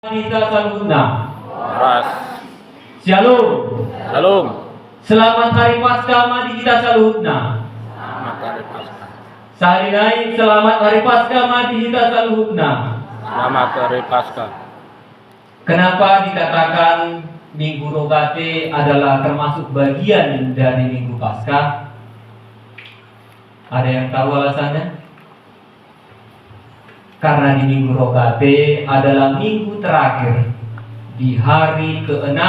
Kita salutna. Ras. Shalom. Shalom. Selamat hari Paskah mari kita salutna. Selamat hari Paskah. Sehari lain selamat hari Paskah mari kita salutna. Selamat hari Paskah. Kenapa dikatakan Minggu Rogate adalah termasuk bagian dari Minggu Paskah? Ada yang tahu alasannya? Karena di Minggu Rogate adalah minggu terakhir di hari ke-6,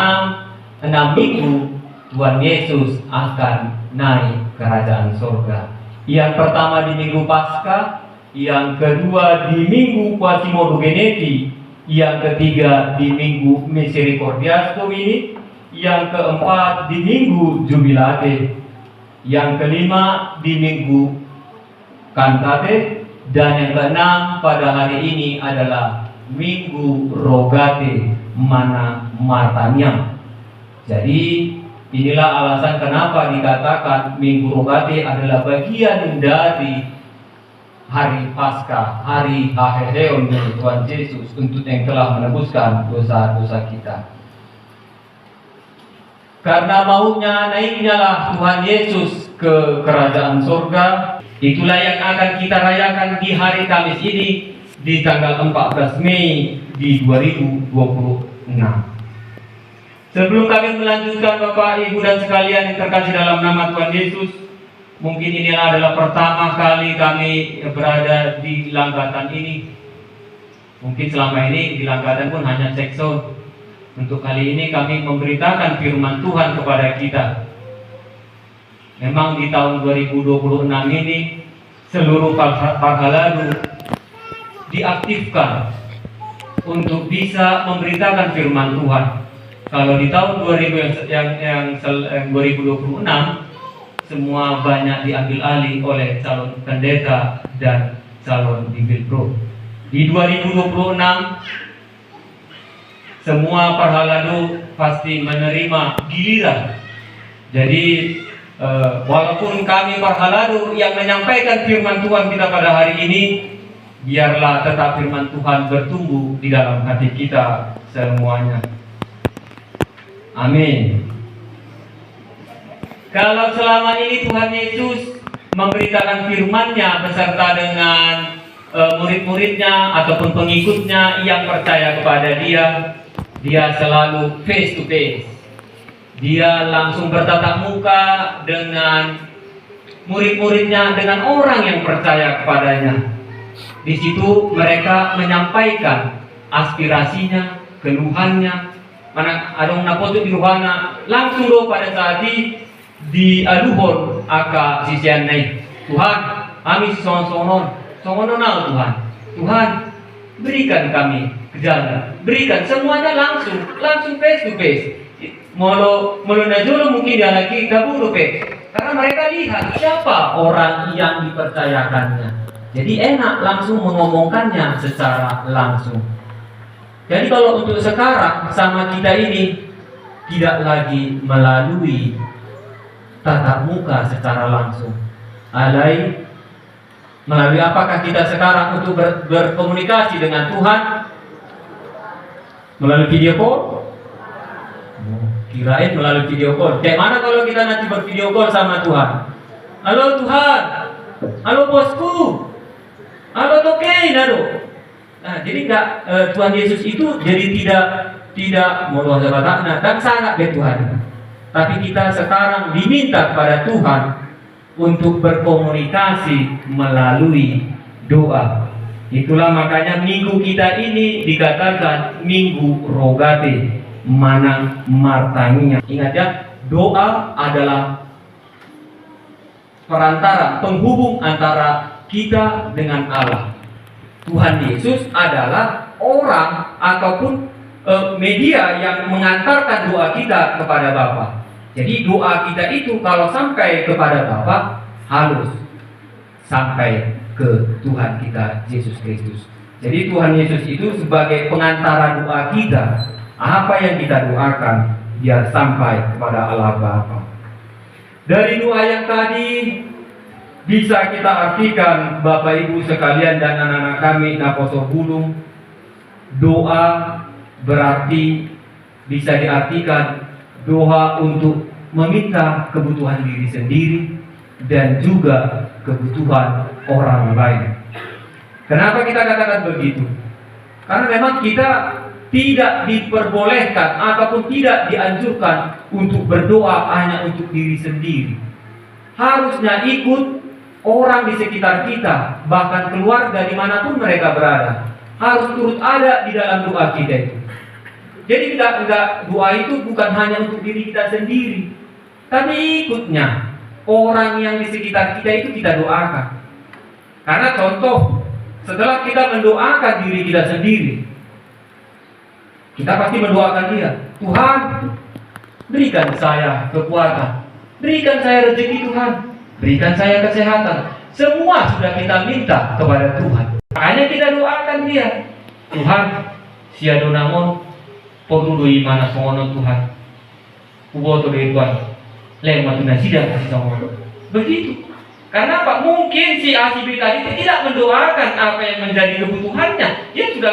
6 minggu Tuhan Yesus akan naik kerajaan surga. Yang pertama di Minggu Paskah, yang kedua di Minggu Quasimodo Veneti, yang ketiga di Minggu Misericordias Domini, yang keempat di Minggu Jubilate, yang kelima di Minggu Cantate, dan yang keenam pada hari ini adalah Minggu Rogate Mana Martaniam. Jadi inilah alasan kenapa dikatakan Minggu Rogate adalah bagian dari hari Paskah, hari Haheheon dari Tuhan Yesus untuk yang telah menebuskan dosa-dosa kita. Karena maunya naiknya lah Tuhan Yesus ke kerajaan surga, itulah yang akan kita rayakan di hari Kamis ini di tanggal 14 Mei di 2026. Sebelum kami melanjutkan Bapak, Ibu dan sekalian yang terkasih dalam nama Tuhan Yesus, mungkin inilah adalah pertama kali kami berada di Langgatan ini. Mungkin selama ini di Langgatan pun hanya sekson. Untuk kali ini kami memberitakan firman Tuhan kepada kita. Memang di tahun 2026 ini seluruh parhaladu diaktifkan untuk bisa memberitakan firman Tuhan. Kalau di tahun 2026 semua banyak diambil alih oleh calon pendeta dan calon bibilpro. Di 2026 semua parhaladu pasti menerima giliran. Jadi walaupun kami parhaladu yang menyampaikan firman Tuhan kita pada hari ini, biarlah tetap firman Tuhan bertumbuh di dalam hati kita semuanya. Amin. Kalau selama ini Tuhan Yesus memberitakan firman-Nya beserta dengan murid-muridnya ataupun pengikutnya yang percaya kepada dia selalu face to face. Dia langsung bertatap muka dengan murid-muridnya, dengan orang yang percaya kepadanya. Di situ mereka menyampaikan aspirasinya, keluhannya. Mana adong napoto di ruhana langsung do pada saat di aduhon aka sisian nai. Tuhan, kami songonon Tuhan. Tuhan, berikan kami jalan, berikan semuanya langsung face to face. Molo najolo mungkin dia lagi kabur karena mereka lihat siapa orang yang dipercayakannya. Jadi enak langsung mengomongkannya secara langsung. Jadi kalau untuk sekarang sama kita ini tidak lagi melalui tatap muka secara langsung. Melalui apakah kita sekarang untuk berkomunikasi dengan Tuhan? Melalui video call? Kirain melalui video call. Kayak mana kalau kita nanti bervideo call sama Tuhan? Halo Tuhan, halo bosku, halo toke, nado. Nah, jadi Tuhan Yesus itu jadi tidak mau dan sangat ke Tuhan. Tapi kita sekarang diminta pada Tuhan untuk berkomunikasi melalui doa. Itulah makanya minggu kita ini dikatakan Minggu Rogate Mana Martaniam. Ingat ya, doa adalah perantara, penghubung antara kita dengan Allah. Tuhan Yesus adalah orang ataupun media yang mengantarkan doa kita kepada Bapa. Jadi doa kita itu kalau sampai kepada Bapa harus sampai ke Tuhan kita Yesus Kristus. Jadi Tuhan Yesus itu sebagai pengantara doa kita. Apa yang kita doakan biar sampai kepada Allah Bapa. Dari doa yang tadi bisa kita artikan Bapak Ibu sekalian dan anak-anak kami Naposo Bulung, doa berarti bisa diartikan doa untuk meminta kebutuhan diri sendiri dan juga kebutuhan orang lain. Kenapa kita katakan begitu? Karena memang kita tidak diperbolehkan ataupun tidak dianjurkan untuk berdoa hanya untuk diri sendiri. Harusnya ikut orang di sekitar kita, bahkan keluarga dimanapun mereka berada, harus turut ada di dalam doa kita itu. Jadi tidak doa itu bukan hanya untuk diri kita sendiri, tapi ikutnya orang yang di sekitar kita itu kita doakan. Karena contoh, setelah kita mendoakan diri kita sendiri, kita pasti mendoakan dia, Tuhan, berikan saya kekuatan, berikan saya rezeki Tuhan, berikan saya kesehatan. Semua sudah kita minta kepada Tuhan. Makanya kita doakan dia, Tuhan, siado namon podudoi mana songono Tuhan, uboto dari Tuhan, lemah tuna sidang kasih songono. Begitu. Karena apa? Mungkin si A si B tadi tidak mendoakan apa yang menjadi kebutuhannya. Dia sudah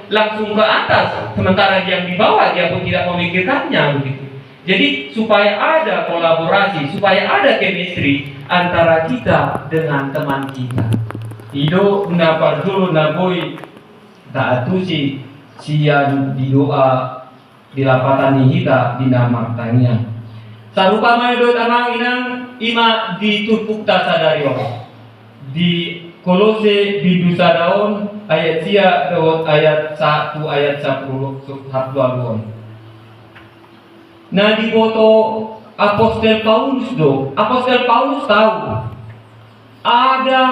langsung ke atas, sementara yang di bawah dia pun tidak memikirkannya begitu. Jadi supaya ada kolaborasi, supaya ada chemistry antara kita dengan teman kita. Ido mendapat dulu naboi tak atusi sian di doa di lapatan hita di nama tanya. Sarupa do tanang inang ima ditupuk tasa dari Allah. Di Kolose bindu sadaon ayat sia dawat ayat 1 ayat 10 habluan. Nah di foto Apostel Paulus Apostel Paulus tahu ada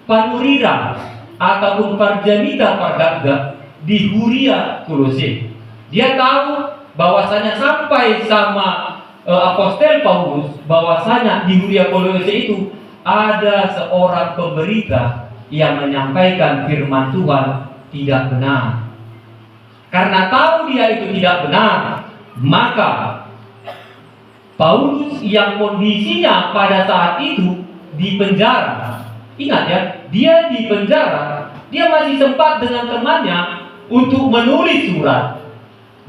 panurira ataupun parjanita pardaga di Huria Kolose. Dia tahu bahwasanya sampai sama Apostel Paulus bahwasanya di Huria Kolose itu ada seorang pemberita yang menyampaikan firman Tuhan tidak benar. Karena tahu dia itu tidak benar, maka Paulus yang kondisinya pada saat itu di penjara. Ingat ya, dia di penjara, dia masih sempat dengan temannya untuk menulis surat.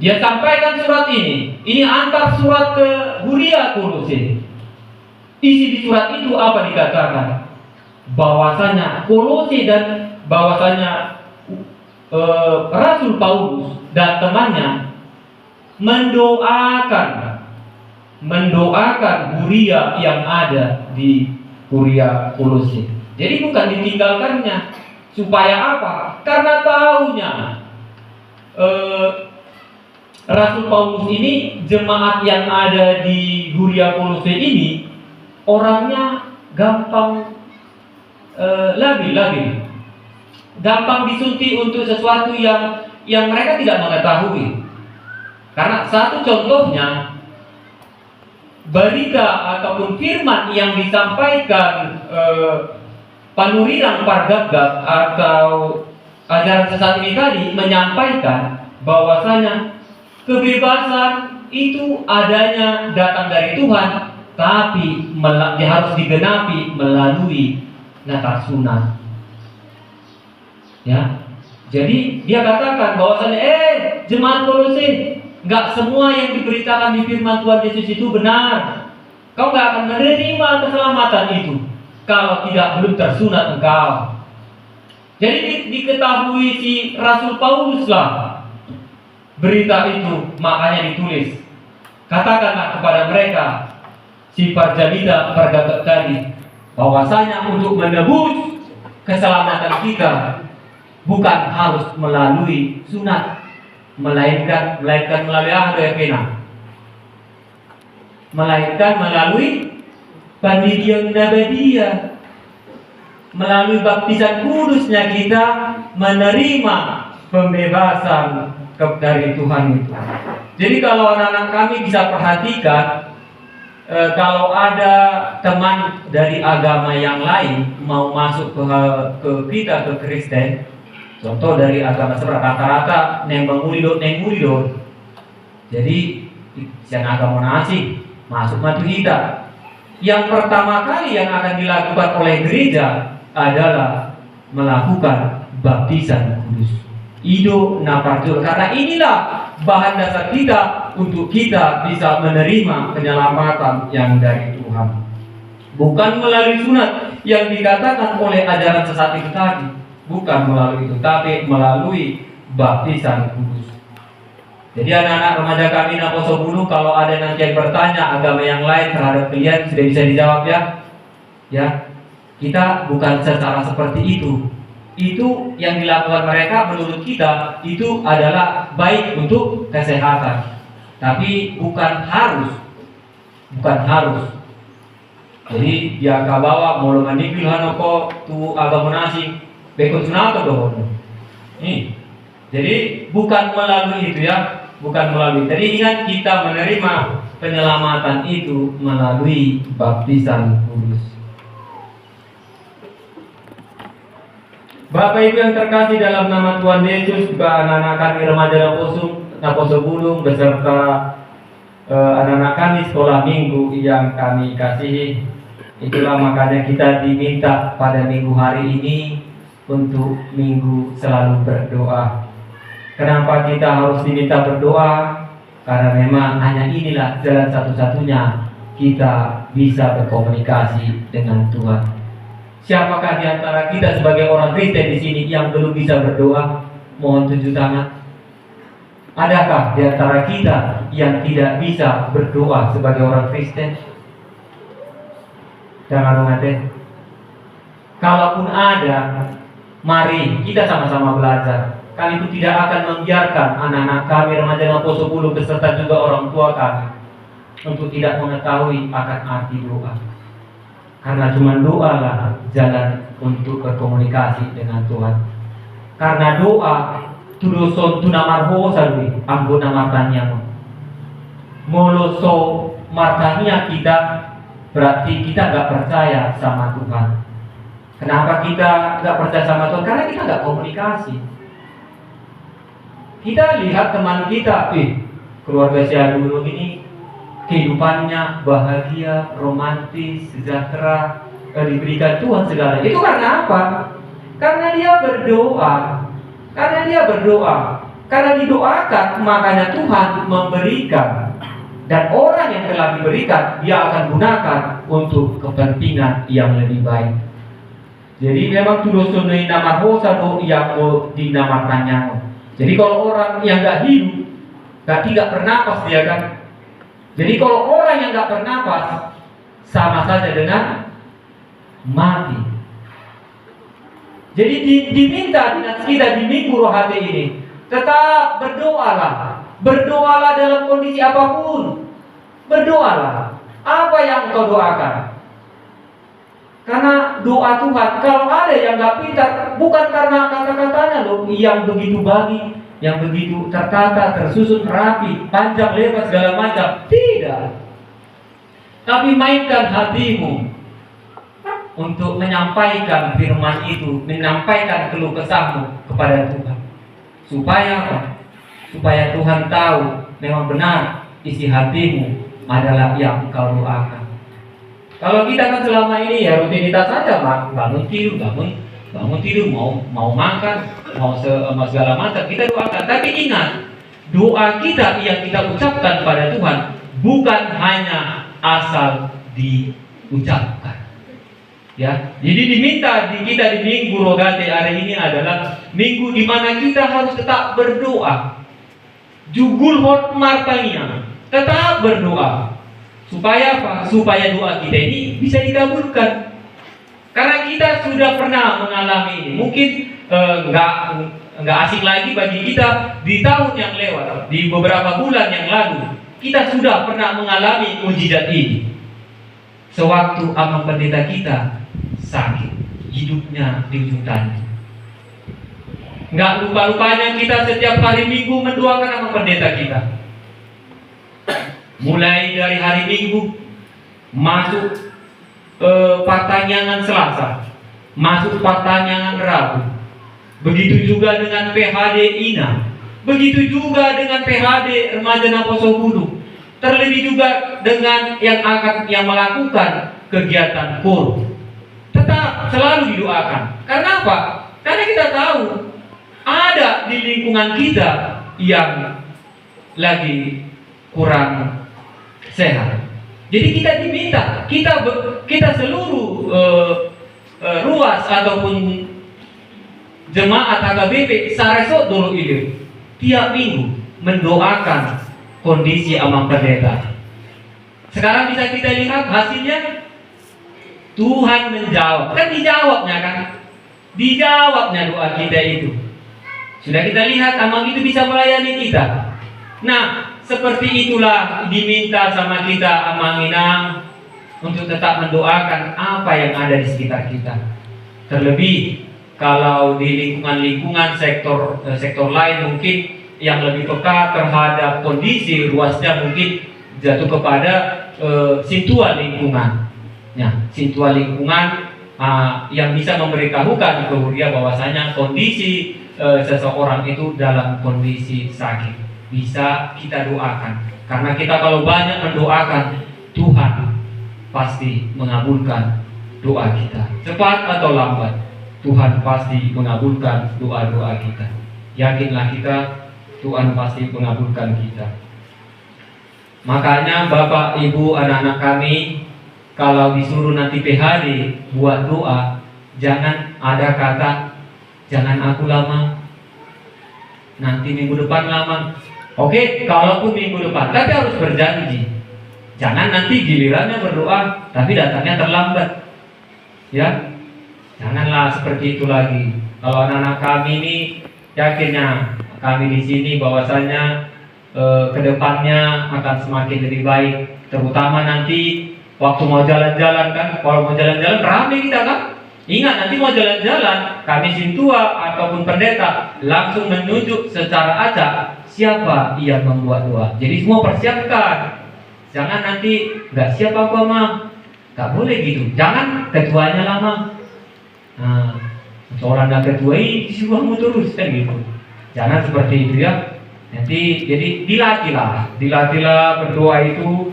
Dia sampaikan surat ini antar surat ke Huria Kolose. Isi di surat itu apa dikatakan? Bahwasanya Kolose dan bahwasanya Rasul Paulus dan temannya mendoakan Huria yang ada di Huria Kolose. Jadi bukan ditinggalkannya. Supaya apa? Karena taunya Rasul Paulus ini, jemaat yang ada di Huria Kolose ini orangnya gampang labil, gampang disuntik untuk sesuatu yang mereka tidak mengetahui. Karena satu contohnya, berita ataupun firman yang disampaikan Panuriran Pargagak atau ajaran sesat ini tadi menyampaikan bahwasanya kebebasan itu adanya datang dari Tuhan, tapi dia harus digenapi melalui natar sunat. Ya, jadi dia katakan bahwasanya jemaat Kolose, nggak semua yang diberitakan di firman Tuhan Yesus itu benar. Kau nggak akan menerima keselamatan itu kalau belum tersunat engkau. Jadi diketahui si Rasul Paulus lah berita itu, makanya ditulis. Katakanlah kepada mereka, si Parjanita Pargagak tadi, bahwasanya untuk menebus keselamatan kita bukan harus melalui sunat, melainkan melalui ahli melainkan melalui pandidion nabadiyah, melalui baptisan kudusnya kita menerima pembebasan dari Tuhan itu. Jadi kalau anak-anak kami bisa perhatikan, kalau ada teman dari agama yang lain mau masuk ke kita, ke Kristen, contoh dari agama seberang, rata-rata neng mengulidot. Jadi siang agama nasi masuk matu kita. Yang pertama kali yang akan dilakukan oleh gereja adalah melakukan baptisan kudus. Ido naparjul. Karena inilah bahan dasar kita untuk kita bisa menerima penyelamatan yang dari Tuhan. Bukan melalui sunat yang dikatakan oleh ajaran sesat itu tadi. Bukan melalui itu, tapi melalui baptisan kudus. Jadi anak-anak remaja kami Naposo Bulu, kalau ada nanti yang bertanya agama yang lain terhadap kalian, sudah bisa dijawab ya. Ya, kita bukan secara seperti itu. Itu yang dilakukan mereka menurut kita itu adalah baik untuk kesehatan, tapi bukan harus. Jadi dia kabawa mau manipul hanoko tu agama nasi bekon sunato dohono. Jadi bukan melalui itu ya, bukan melalui. Jadi ingat kita menerima penyelamatan itu melalui baptisan kudus. Bapak Ibu yang terkasih dalam nama Tuhan Yesus, juga anak-anak kami remaja Naposo Bulung beserta anak-anak kami sekolah minggu yang kami kasihi. Itulah makanya kita diminta pada minggu hari ini untuk minggu selalu berdoa. Kenapa kita harus diminta berdoa? Karena memang hanya inilah jalan satu-satunya kita bisa berkomunikasi dengan Tuhan. Siapakah di antara kita sebagai orang Kristen di sini yang belum bisa berdoa? Mohon tunjuk tangan. Adakah di antara kita yang tidak bisa berdoa sebagai orang Kristen? Jangan mengatakan. Kalaupun ada, mari kita sama-sama belajar. Kami itu tidak akan membiarkan anak-anak kami remaja Naposo Bulu beserta juga orang tua kami untuk tidak mengetahui akan arti doa. Karena cuma doa lah jalan untuk berkomunikasi dengan Tuhan. Karena doa tudoson tunamarho salwi anggona martanya. Moloso martanya kita berarti kita nggak percaya sama Tuhan. Kenapa kita nggak percaya sama Tuhan? Karena kita nggak komunikasi. Kita lihat teman kita, keluarga saya dulu ini kehidupannya bahagia, romantis, sejahtera, diberikan Tuhan segala. Itu karena apa? Karena dia berdoa. Karena didoakan, makanya Tuhan memberikan. Dan orang yang telah diberikan, dia akan gunakan untuk kepentingan yang lebih baik. Jadi memang tudosonoi nama hosado yang mau dinamakannya. Jadi kalau orang yang nggak hidup, tidak bernapas dia kan. Jadi kalau orang yang nggak bernapas, sama saja dengan mati. Jadi diminta kita di minggu rohani ini tetap berdoalah. Berdoalah dalam kondisi apapun. Berdoalah. Apa yang kau doakan? Karena doa Tuhan, kalau ada yang nggak pintar, bukan karena kata-katanya loh yang begitu baik, yang begitu tertata, tersusun rapi, panjang lebar segala macam. Tidak. Tapi mainkan hatimu untuk menyampaikan firman itu, menyampaikan keluh kesahmu kepada Tuhan. Supaya apa? Supaya Tuhan tahu memang benar isi hatimu adalah yang engkau doakan. Kalau kita kan selama ini ya rutinitas saja, bangun tidur, mau makan, mau segala macam kita doakan. Tapi ingat, doa kita yang kita ucapkan pada Tuhan bukan hanya asal diucapkan. Ya, jadi diminta kita di minggu rogate hari ini adalah minggu di mana kita harus tetap berdoa. Jugul hot martanya, tetap berdoa. Supaya apa? Supaya doa kita ini bisa dikabulkan. Karena kita sudah pernah mengalami ini. Mungkin nggak asing lagi bagi kita di tahun yang lewat, di beberapa bulan yang lalu, kita sudah pernah mengalami mujizat ini. Sewaktu amang pendeta kita sakit, hidupnya di ujung tanduk. Nggak lupa-lupanya kita setiap hari Minggu mendoakan amang pendeta kita. Mulai dari hari Minggu masuk pertanyaan Selasa, masuk pertanyaan Rabu. Begitu juga dengan PHD Ina, begitu juga dengan PHD Remaja Naposo Bulu. Terlebih juga dengan yang melakukan kegiatan KUR. Tetap selalu didoakan. Karena apa? Karena kita tahu ada di lingkungan kita yang lagi kurang sehat. Jadi kita diminta, kita seluruh ruas ataupun jemaat HKBP Saresot dulu ini tiap minggu mendoakan kondisi amang pendeta. Sekarang bisa kita lihat hasilnya, Tuhan menjawab. Kan dijawabnya kan? Dijawabnya doa kita itu. Sudah kita lihat amang itu bisa melayani kita. Nah, seperti itulah diminta sama kita amang Inang untuk tetap mendoakan apa yang ada di sekitar kita. Terlebih kalau di lingkungan-lingkungan sektor lain mungkin yang lebih peka terhadap kondisi ruasnya mungkin jatuh kepada sintua lingkungan. Nah, sintua lingkungan yang bisa memberitahukan ke dia bahwasanya kondisi seseorang itu dalam kondisi sakit. Bisa kita doakan, karena kita kalau banyak mendoakan, Tuhan pasti mengabulkan doa kita. Cepat atau lambat, Tuhan pasti mengabulkan doa-doa kita. Yakinlah kita, Tuhan pasti mengabulkan kita. Makanya Bapak, Ibu, anak-anak kami, kalau disuruh nanti PHD buat doa, jangan ada kata, jangan aku lama, nanti minggu depan lama. Oke, kalaupun minggu depan, tapi harus berjanji. Jangan nanti gilirannya berdoa, tapi datangnya terlambat. Ya, janganlah seperti itu lagi. Kalau anak-anak kami ini, yakinnya kami di sini bahwasanya kedepannya akan semakin lebih baik. Terutama nanti waktu mau jalan-jalan kan, kalau mau jalan-jalan ramai kita kan. Ingat nanti mau jalan-jalan, kami sintua ataupun pendeta langsung menunjuk secara acak siapa yang membuat doa. Jadi semua persiapkan. Jangan nanti nggak siap apa mah, nggak boleh gitu. Jangan ketuanya lama. Nah, seorang dan ketua ini disuruhmu terus kan gitu. Jangan seperti itu ya. Nanti jadi dilatihlah berdoa itu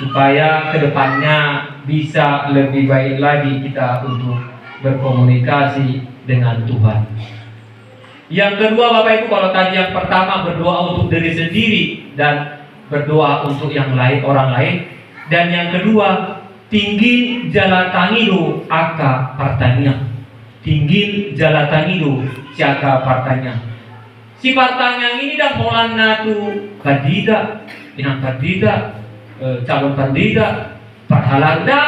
supaya kedepannya bisa lebih baik lagi kita untuk berkomunikasi dengan Tuhan. Yang kedua Bapak Ibu, kalau tadi yang pertama berdoa untuk diri sendiri dan berdoa untuk yang lain, orang lain, dan yang kedua tinggil jalatangido aka partanya. Tinggil jalatangido siaka partanya. Si partanya ini dah molana tu kandidat, inang kandidat, calon kandidat, parhalanda.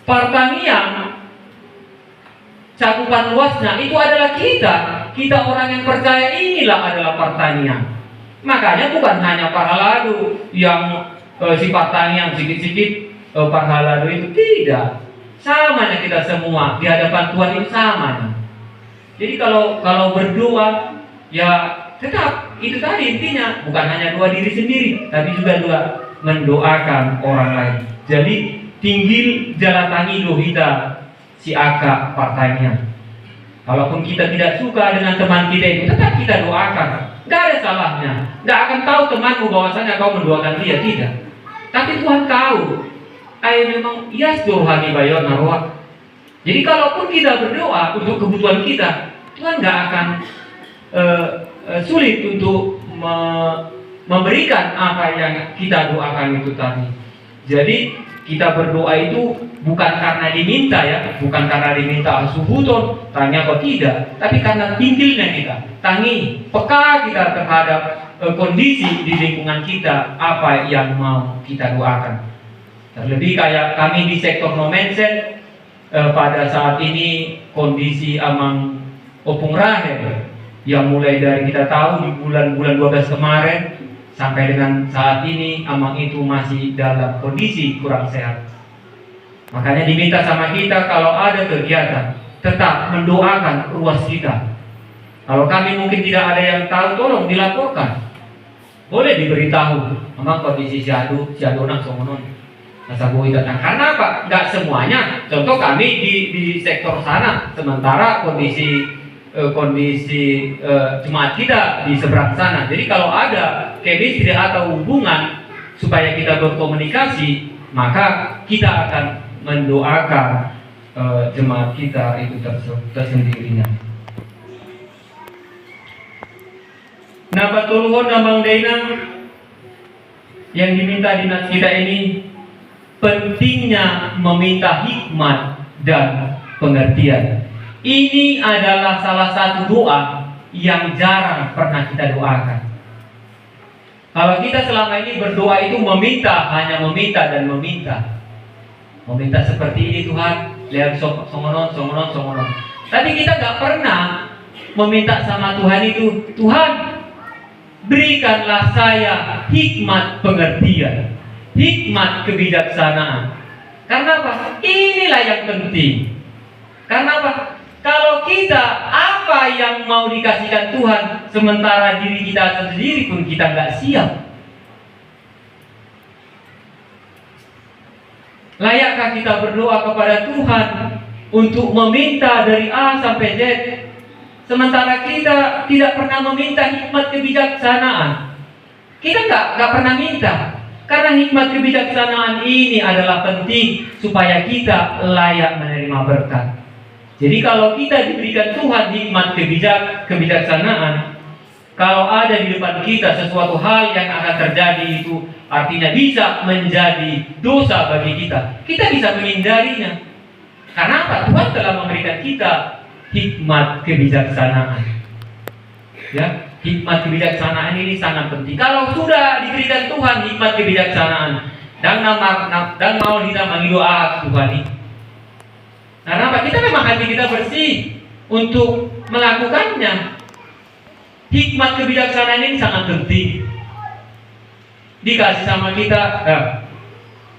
Partanya cakupan luasnya itu adalah kita orang yang percaya, inilah adalah pertanian. Makanya bukan hanya parhaladu yang si pertanian sedikit-sedikit parhaladu itu, tidak. Samanya kita semua di hadapan Tuhan itu samanya. Jadi kalau berdoa ya tetap itu tadi intinya, bukan hanya doa diri sendiri, tapi juga doa mendoakan orang lain. Jadi tinggil jalatangi dohita si aka partainya. Kalaupun kita tidak suka dengan teman kita itu, tetap kita doakan. Gak ada salahnya. Gak akan tahu temanmu bahwasanya kau mendoakan dia, tidak. Tapi Tuhan tahu. Ayah memang yes rohani bayon naroa. Jadi kalaupun kita berdoa untuk kebutuhan kita, Tuhan gak akan sulit untuk memberikan apa yang kita doakan itu tadi. Jadi kita berdoa itu bukan karena diminta ya, bukan karena diminta subuton, tanya kok tidak, tapi karena tinggalnya kita, tangi, peka kita terhadap kondisi di lingkungan kita, apa yang mau kita doakan. Terlebih kayak kami di sektor Nomensen, pada saat ini kondisi amang Opung Rahel, yang mulai dari kita tahu di bulan-bulan 12 kemarin, sampai dengan saat ini amang itu masih dalam kondisi kurang sehat. Makanya diminta sama kita kalau ada kegiatan tetap mendoakan ruas kita. Kalau kami mungkin tidak ada yang tahu, tolong dilaporkan. Boleh diberitahu, amang kondisi siadu nang somonon. Nasabui datang. Karena apa? Enggak semuanya. Contoh kami di sektor sana, sementara kondisi jemaat kita di seberang sana. Jadi kalau ada chemistry atau hubungan supaya kita berkomunikasi, maka kita akan mendoakan jemaat kita itu tersendirinya. Napa tuluhon namang daina yang diminta di nas kita ini, pentingnya meminta hikmat dan pengertian. Ini adalah salah satu doa yang jarang pernah kita doakan. Kalau kita selama ini berdoa itu meminta, hanya meminta dan meminta. Meminta seperti ini Tuhan, lihat songonon. Tapi kita gak pernah meminta sama Tuhan itu, Tuhan berikanlah saya hikmat pengertian, hikmat kebijaksanaan. Karena apa? Inilah yang penting. Karena apa? Kalau kita apa yang mau dikasihkan Tuhan, sementara diri kita sendiri pun kita nggak siap. Layakkah kita berdoa kepada Tuhan untuk meminta dari A sampai Z, sementara kita tidak pernah meminta hikmat kebijaksanaan? Kita nggak pernah minta. Karena hikmat kebijaksanaan ini adalah penting supaya kita layak menerima berkat. Jadi kalau kita diberikan Tuhan hikmat kebijaksanaan, kalau ada di depan kita sesuatu hal yang akan terjadi itu artinya bisa menjadi dosa bagi kita, kita bisa menghindarinya. Karena apa? Tuhan telah memberikan kita hikmat kebijaksanaan. Ya, hikmat kebijaksanaan ini sangat penting. Kalau sudah diberikan Tuhan hikmat kebijaksanaan dan mau kita mendoa Tuhan ini. Karena apa? Kita memang hati kita bersih untuk melakukannya. Hikmat kebijaksanaan ini sangat penting. Dikasih sama kita,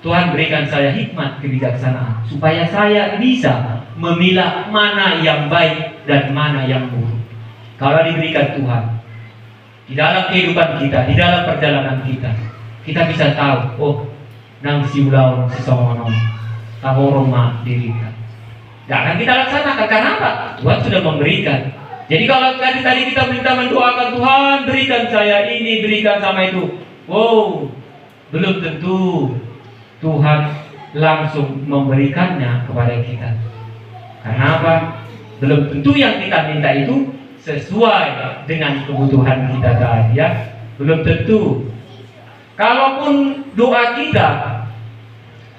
Tuhan berikan saya hikmat kebijaksanaan supaya saya bisa memilah mana yang baik dan mana yang buruk. Kalau diberikan Tuhan di dalam kehidupan kita, di dalam perjalanan kita, kita bisa tahu, oh, nang siulau sesongono, tahoroma diri kita. Jangan kita laksanakan. Karena apa? Tuhan sudah memberikan. Jadi kalau tadi kita minta mendoakan, Tuhan berikan saya ini, berikan sama itu. Wow, belum tentu Tuhan langsung memberikannya kepada kita. Karena apa? Belum tentu yang kita minta itu sesuai dengan kebutuhan kita tadi, ya. Belum tentu. Kalaupun doa kita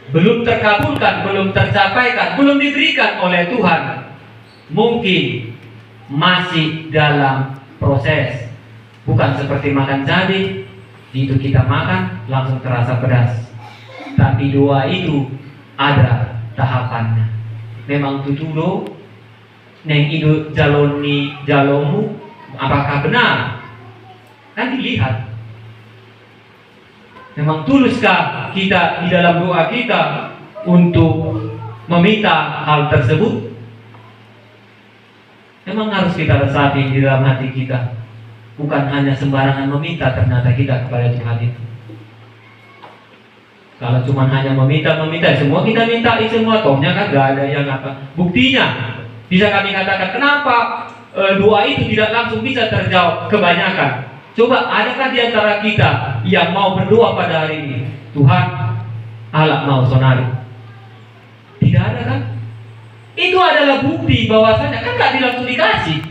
belum terkabulkan, belum tercapaikan, belum diberikan oleh Tuhan, mungkin masih dalam proses. Bukan seperti makan cabai, itu kita makan langsung terasa pedas. Tapi doa itu ada tahapannya. Memang tutulo neng idu jaloni jalomu, apakah benar? Kan dilihat. Memang tuluskah kita di dalam doa kita untuk meminta hal tersebut? Memang harus kita resapi di dalam hati kita. Bukan hanya sembarangan meminta ternyata kita kepada Tuhan itu. Kalau cuma hanya meminta, semua kita minta semua, tohnya kan gak ada yang apa. Buktinya, bisa kami katakan kenapa doa itu tidak langsung bisa terjawab kebanyakan. Coba, adakah di antara kita yang mau berdoa pada hari ini, Tuhan, alak mau sonari? Tidak ada kan? Itu adalah bukti bahwasanya kan gak langsung dikasih.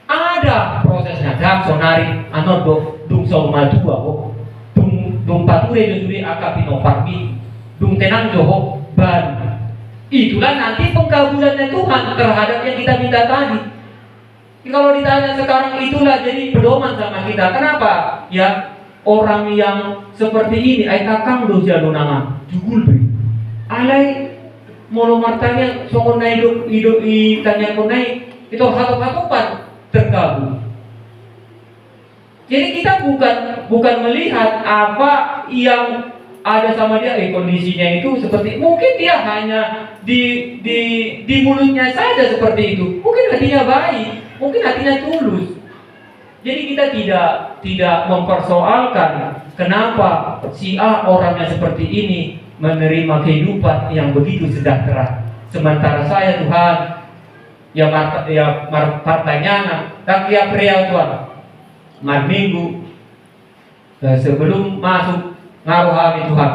Ada prosesnya. Dan sonari, anodo, dung solma dua, dung pature joduri akapino parmi, dung tenang joho ban. Itulah nanti pengkabulannya Tuhan terhadap yang kita minta tadi. Kalau ditanya sekarang itulah jadi pedoman sama kita. Kenapa? Ya, orang yang seperti ini, ay kakang dosia lunangan, jugul beri. Alay molo martanya songon na hidup tanya konai itu hatop-hatopan tergabung. Jadi kita bukan melihat apa yang ada sama dia, kondisinya itu seperti, mungkin dia hanya di mulutnya saja seperti itu. Mungkin hatinya baik, mungkin hatinya tulus. Jadi kita tidak mempersoalkan kenapa si A orangnya seperti ini menerima kehidupan yang begitu sejahtera, sementara saya Tuhan ya partainya tak ya pria Tuhan mar minggu sebelum masuk ngaruh hari Tuhan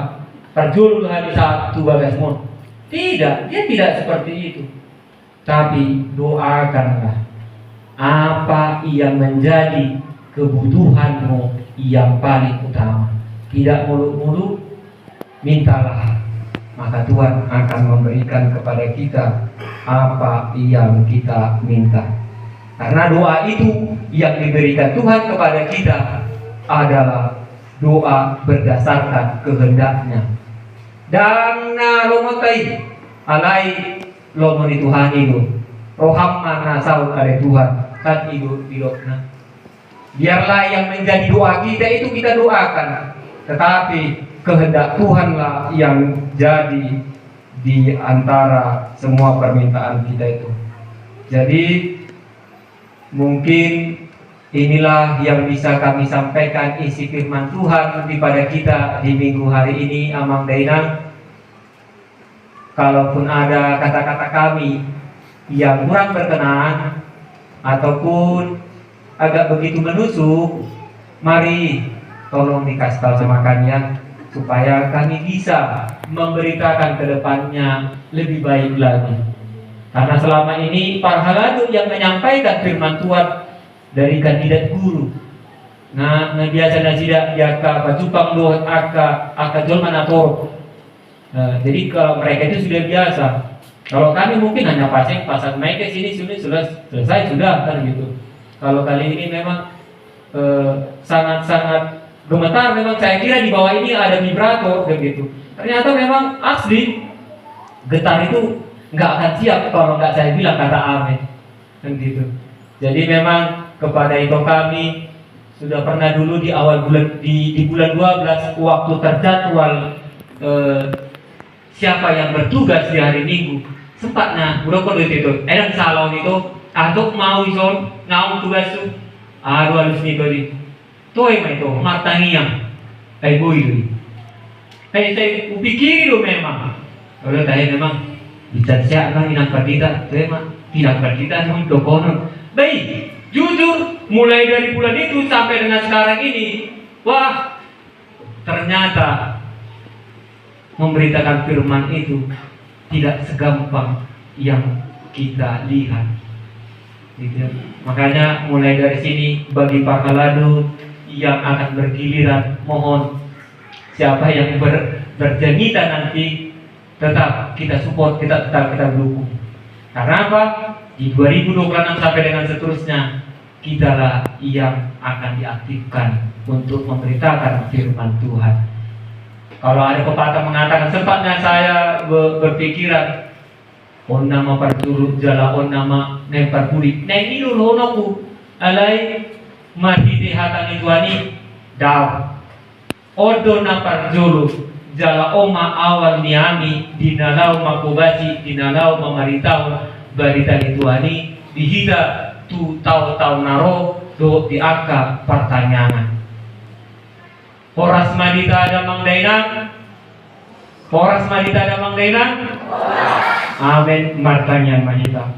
perjulul hari satu bagasmon. Tidak, dia tidak seperti itu. Tapi doakanlah apa yang menjadi kebutuhanmu yang paling utama. Tidak muluk-muluk, mintalah, maka Tuhan akan memberikan kepada kita apa yang kita minta. Karena doa itu yang diberikan Tuhan kepada kita adalah doa berdasarkan kehendaknya. Dan lomotai alai lomoni Tuhan itu rohamma nasau kare Tuhan kan itu bilokna. Biarlah yang menjadi doa kita itu kita doakan, tetapi kehendak Tuhanlah yang jadi di antara semua permintaan kita itu. Jadi mungkin inilah yang bisa kami sampaikan isi firman Tuhan kepada kita di minggu hari ini, Amang Dainang. Kalaupun ada kata-kata kami yang kurang berkenan ataupun agak begitu menusuk, mari tolong dikasih tahu sama kalian supaya kami bisa memberitakan ke depannya lebih baik lagi. Karena selama ini para haladu yang menyampaikan firman Tuhan dari kandidat guru. Nah biasa tidak jaka pacupang doa aka jolman atau. Jadi kalau mereka itu sudah biasa. Kalau kami mungkin hanya pasang mic ke sini sudah selesai sudah kan gitu. Kalau kali ini memang sangat-sangat gemetar, memang saya kira di bawah ini ada vibrator begitu. Ternyata memang asli getar itu nggak akan siap kalau nggak saya bilang kata amin kan gitu. Jadi memang kepada itu kami sudah pernah dulu di awal bulan di bulan 12 waktu terjadwal siapa yang bertugas di hari Minggu sempatnya udah kode itu salon itu atau mau ison ngau tugas tu harus nih tadi toh emang itu martangiang boy saya upikir itu memang kalau tadi memang bicara kan inang perdita itu emang tidak perdita untuk konon baik jujur mulai dari bulan itu sampai dengan sekarang ini wah ternyata memberitakan firman itu tidak segampang yang kita lihat gitu. Makanya mulai dari sini bagi para haladu yang akan bergiliran, mohon siapa yang berjanita nanti tetap kita support, kita dukung. Karena apa? Di 2026 sampai dengan seterusnya kitalah yang akan diaktifkan untuk memberitakan firman Tuhan. Kalau ada pepatah mengatakan sempatnya saya berpikiran on nama perturut jala on nama nempar puri neng ini lonoku alai mati dihatan ituani daw odo napar jolo jala oma awal niami dinalau makubasi dinalau mamaritaw barita ituani dihida tu tahu naro do diaka pertanyaan. Poras madita ada Mangdainang. Poras madita ada Mangdainang. Amin. Martanya mahita.